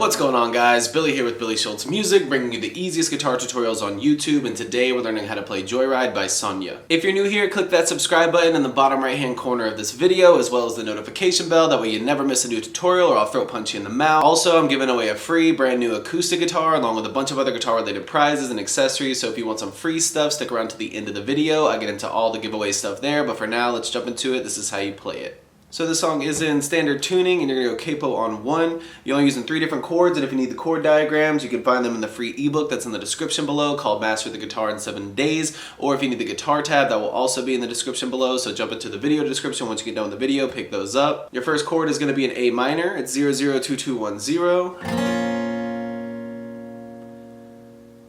What's going on, guys? Billy here with Billy Schultz Music, bringing you the easiest guitar tutorials on YouTube, and today we're learning how to play Joyride by SONIA. If you're new here, click that subscribe button in the bottom right hand corner of this video, as well as the notification bell, that way you never miss a new tutorial or I'll throat punch you in the mouth. Also, I'm giving away a free brand new acoustic guitar along with a bunch of other guitar related prizes and accessories, so if you want some free stuff, stick around to the end of the video. I get into all the giveaway stuff there, but for now, let's jump into it. This is how you play it. So this song is in standard tuning, and you're gonna go capo on 1. You're only using 3 different chords, and if you need the chord diagrams, you can find them in the free ebook that's in the description below called Master the Guitar in 7 Days, or if you need the guitar tab, that will also be in the description below, so jump into the video description. Once you get done with the video, pick those up. Your first chord is gonna be an A minor. It's 002210.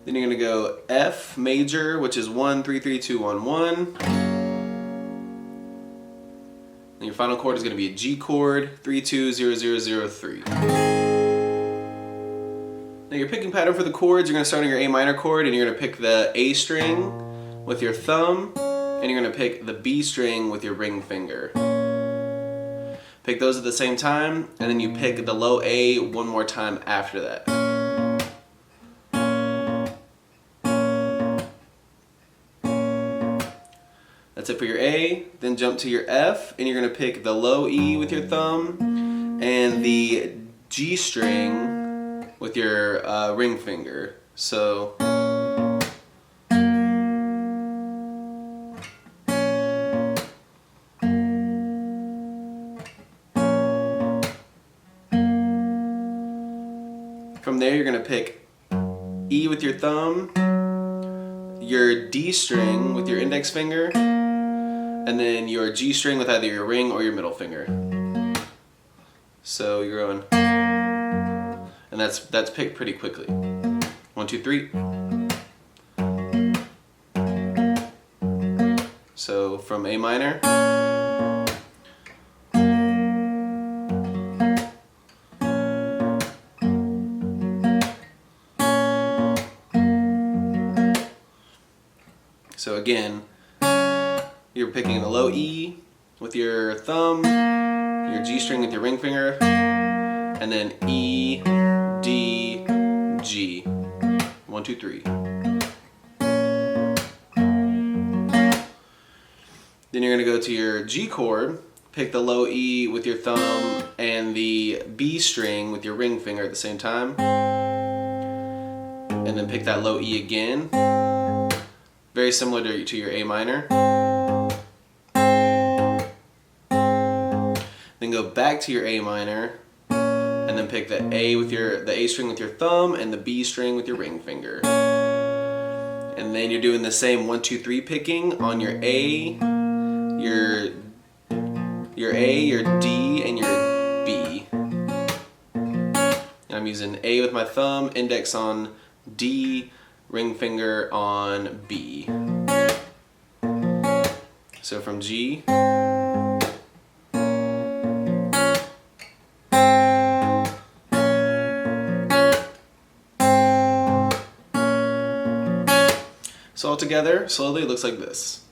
Then you're gonna go F major, which is 1332211. And your final chord is going to be a G chord, 320003. Now your picking pattern for the chords, you're going to start on your A minor chord and you're going to pick the A string with your thumb, and you're going to pick the B string with your ring finger. Pick those at the same time, and then you pick the low A one more time after that. That's it for your A. Then jump to your F, and you're going to pick the low E with your thumb and the G string with your ring finger. So from there, you're going to pick E with your thumb, your D string with your index finger, and then your G string with either your ring or your middle finger. So you're going, and that's picked pretty quickly. 1, 2, 3. So from A minor. So again, you're picking the low E with your thumb, your G string with your ring finger, and then E, D, G. 1, 2, 3. Then you're going to go to your G chord, pick the low E with your thumb and the B string with your ring finger at the same time, and then pick that low E again. Very similar to your A minor. Then go back to your A minor, and then pick the A string with your thumb and the B string with your ring finger. And then you're doing the same 1, 2, 3 picking on your A, your D, and your B. And I'm using A with my thumb, index on D, ring finger on B. So from G. So all together, slowly, it looks like this.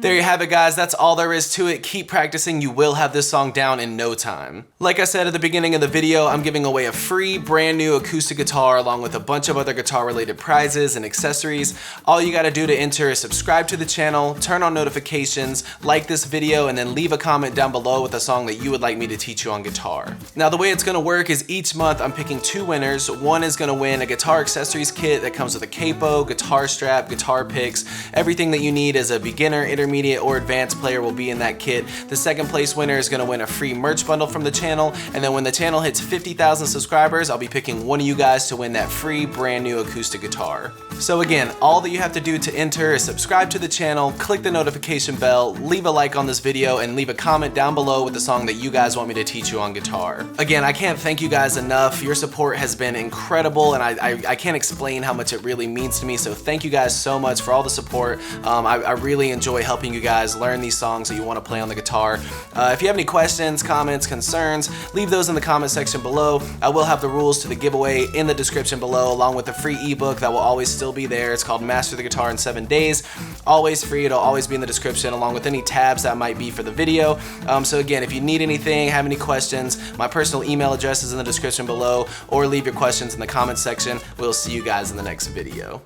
There you have it, guys. That's all there is to it. Keep practicing. You will have this song down in no time. Like I said at the beginning of the video, I'm giving away a free brand new acoustic guitar along with a bunch of other guitar related prizes and accessories. All you gotta do to enter is subscribe to the channel, turn on notifications, like this video, and then leave a comment down below with a song that you would like me to teach you on guitar. Now the way it's gonna work is each month I'm picking 2 winners. One is gonna win a guitar accessories kit that comes with a capo, guitar strap, guitar picks, everything that you need as a beginner, intermediate, intermediate, or advanced player will be in that kit. The second place winner is gonna win a free merch bundle from the channel, and then when the channel hits 50,000 subscribers, I'll be picking one of you guys to win that free brand new acoustic guitar. So again, all that you have to do to enter is subscribe to the channel, click the notification bell, leave a like on this video, and leave a comment down below with the song that you guys want me to teach you on guitar. Again, I can't thank you guys enough. Your support has been incredible, and I can't explain how much it really means to me, so thank you guys so much for all the support. I really enjoy helping you guys learn these songs that you want to play on the guitar. If you have any questions, comments, concerns, leave those in the comment section below. I will have the rules to the giveaway in the description below, along with the free ebook that will always still be there. It's called Master the Guitar in 7 Days. Always free, it'll always be in the description, along with any tabs that might be for the video. So again, if you need anything, have any questions, my personal email address is in the description below, or leave your questions in the comment section. We'll see you guys in the next video.